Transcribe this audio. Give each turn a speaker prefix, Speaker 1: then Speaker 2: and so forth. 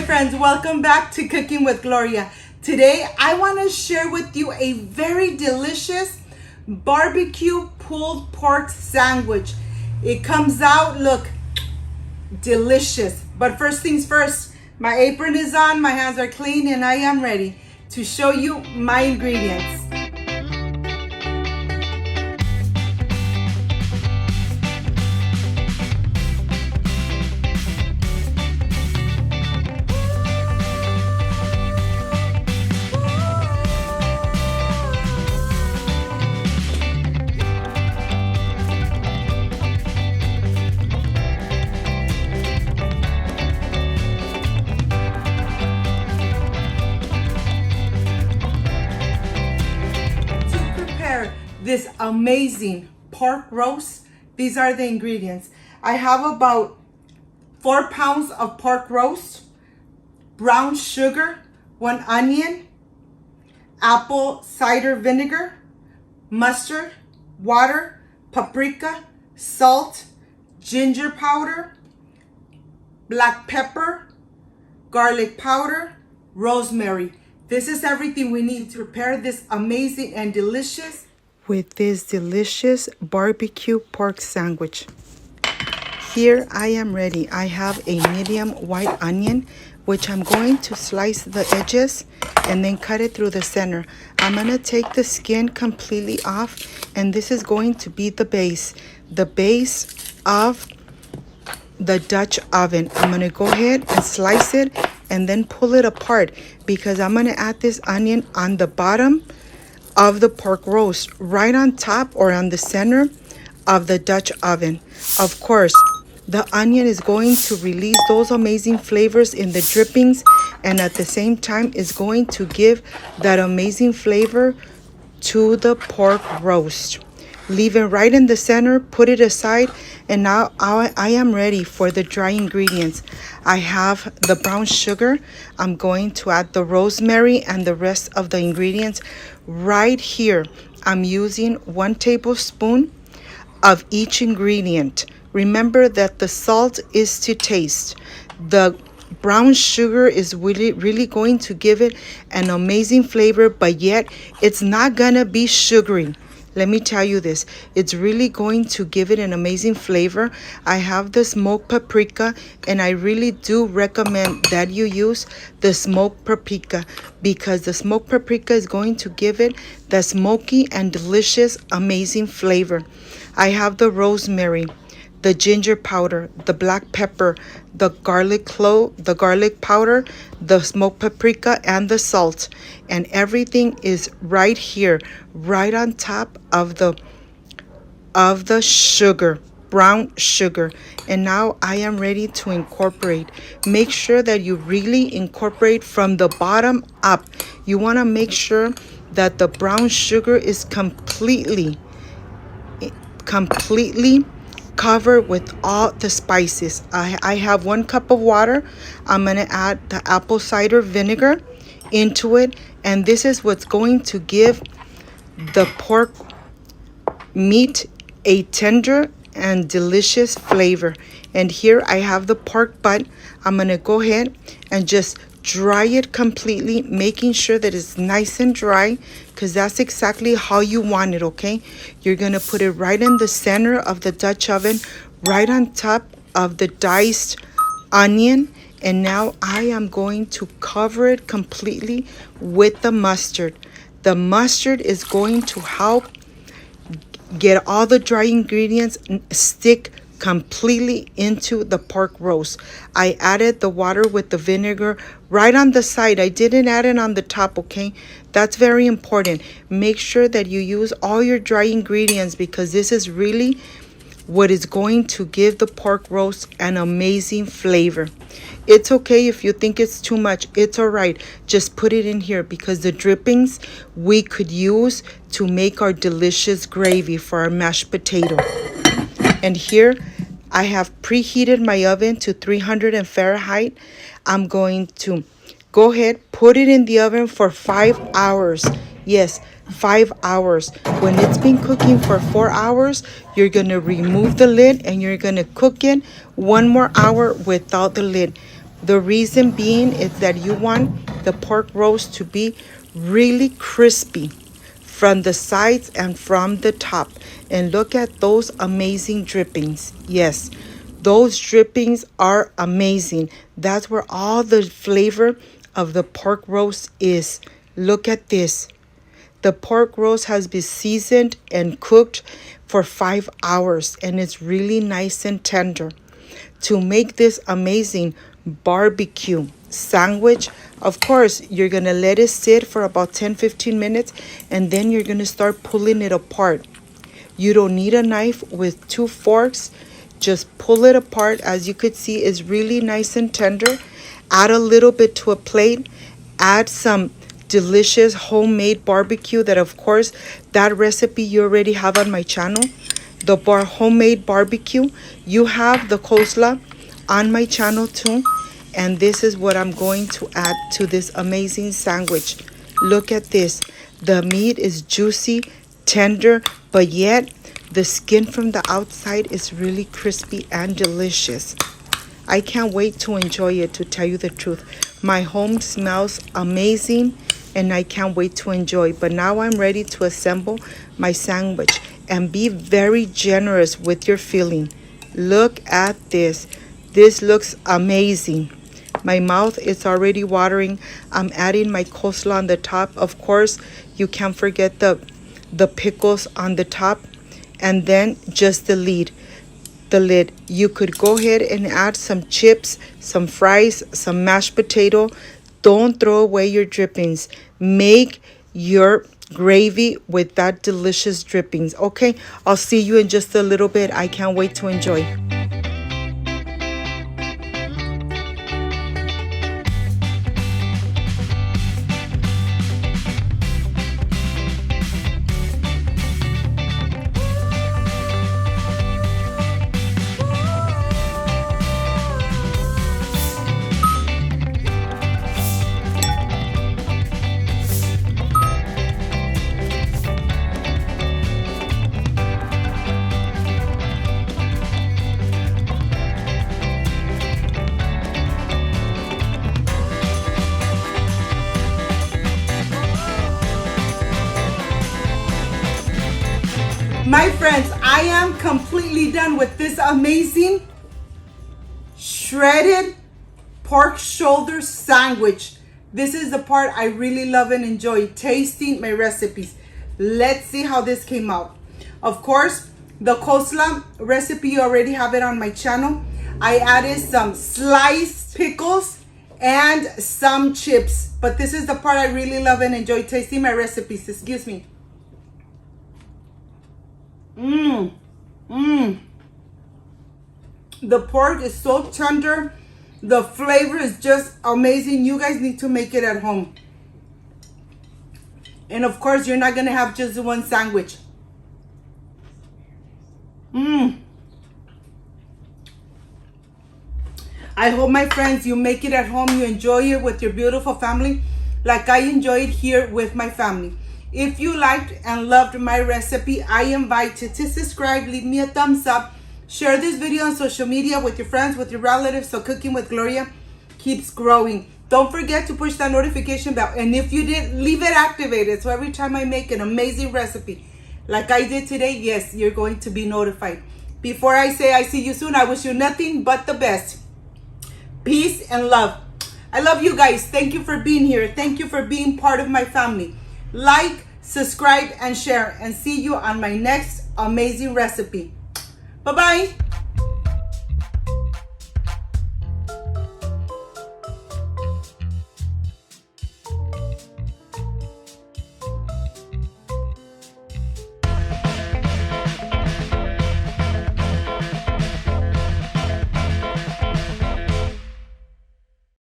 Speaker 1: friends, welcome back to Cooking with Gloria. Today I want to share with you a very delicious barbecue pulled pork sandwich. It comes out, look, delicious. But first things first, my apron is on, my hands are clean, and I am ready to show you my ingredients. This amazing pork roast, these are the ingredients. I have about 4 pounds of pork roast, brown sugar, 1 onion, apple cider vinegar, mustard, water, paprika, salt, ginger powder, black pepper, garlic powder, rosemary. This is everything we need to prepare this amazing and delicious barbecue pork sandwich. Here I am ready. I have a medium white onion, which I'm going to slice the edges and then cut it through the center. I'm going to take the skin completely off, and this is going to be the base of the Dutch oven. I'm going to go ahead and slice it and then pull it apart, because I'm going to add this onion on the bottom of the pork roast, right on top or on the center of the Dutch oven. Of course, the onion is going to release those amazing flavors in the drippings, and at the same time is going to give that amazing flavor to the pork roast. Leave it right in the center, put it aside, and now I am ready for the dry ingredients. I have the brown sugar. I'm going to add the rosemary and the rest of the ingredients right here. I'm using 1 tablespoon of each ingredient. Remember that the salt is to taste. The brown sugar is really going to give it an amazing flavor, but yet it's not gonna be sugary. Let me tell you this, it's really going to give it an amazing flavor. I have the smoked paprika, and I really do recommend that you use the smoked paprika, because the smoked paprika is going to give it the smoky and delicious, amazing flavor. I have the rosemary, the ginger powder, the black pepper, the garlic clove, the garlic powder, the smoked paprika, and the salt. And everything is right here, right on top of the sugar, brown sugar. And now I am ready to incorporate. Make sure that you really incorporate from the bottom up. You want to make sure that the brown sugar is completely covered with all the spices. I have 1 cup of water. I'm going to add the apple cider vinegar into it, and this is what's going to give the pork meat a tender and delicious flavor. And here I have the pork butt. I'm going to go ahead and just dry it completely, making sure that it's nice and dry, because that's exactly how you want it, okay? You're going to put it right in the center of the Dutch oven, right on top of the diced onion. And now I am going to cover it completely with the mustard. The mustard is going to help get all the dry ingredients stick completely into the pork roast. I added the water with the vinegar right on the side. I didn't add it on the top, okay? That's very important. Make sure that you use all your dry ingredients, because this is really what is going to give the pork roast an amazing flavor. It's okay if you think it's too much. It's all right. Just put it in here, because the drippings we could use to make our delicious gravy for our mashed potato. And here I have preheated my oven to 300 Fahrenheit. I'm going to go ahead, put it in the oven for 5 hours. Yes, 5 hours. When it's been cooking for 4 hours, you're going to remove the lid and you're going to cook it 1 more hour without the lid. The reason being is that you want the pork roast to be really crispy from the sides and from the top. And look at those amazing drippings. Yes, those drippings are amazing. That's where all the flavor of the pork roast is. Look at this. The pork roast has been seasoned and cooked for 5 hours, and it's really nice and tender. To make this amazing barbecue sandwich, of course, you're gonna let it sit for about 10-15 minutes, and then you're gonna start pulling it apart. You don't need a knife with 2 forks. Just pull it apart. As you could see, it's really nice and tender. Add a little bit to a plate. Add some delicious homemade barbecue that, of course, that recipe you already have on my channel. The homemade barbecue. You have the coleslaw on my channel too. And this is what I'm going to add to this amazing sandwich. Look at this. The meat is juicy, tender, but yet the skin from the outside is really crispy and delicious. I can't wait to enjoy it, to tell you the truth. My home smells amazing and I can't wait to enjoy. But now I'm ready to assemble my sandwich, and be very generous with your filling. Look at this. This looks amazing. My mouth is already watering. I'm adding my coleslaw on the top. Of course, you can't forget the pickles on the top, and then just the lid. You could go ahead and add some chips, some fries, some mashed potato. Don't throw away your drippings. Make your gravy with that delicious drippings. Okay, I'll see you in just a little bit. I can't wait to enjoy. My friends, I am completely done with this amazing shredded pork shoulder sandwich. This is the part I really love and enjoy, tasting my recipes. Let's see how this came out. Of course, the coleslaw recipe, you already have it on my channel. I added some sliced pickles and some chips. But this is the part I really love and enjoy, tasting my recipes. Excuse me. The pork is so tender. The flavor is just amazing. You guys need to make it at home. And of course, you're not going to have just one sandwich. I hope, my friends, you make it at home. You enjoy it with your beautiful family like I enjoyed here with my family. If you liked and loved my recipe, I invite you to subscribe, leave me a thumbs up, share this video on social media with your friends, with your relatives, so Cooking with Gloria keeps growing. Don't forget to push that notification bell. And if you did, leave it activated, so every time I make an amazing recipe like I did today, yes, you're going to be notified. Before I say I see you soon, I wish you nothing but the best. Peace and love. I love you guys. Thank you for being here. Thank you for being part of my family. Like, subscribe, and share, and see you on my next amazing recipe. Bye-bye.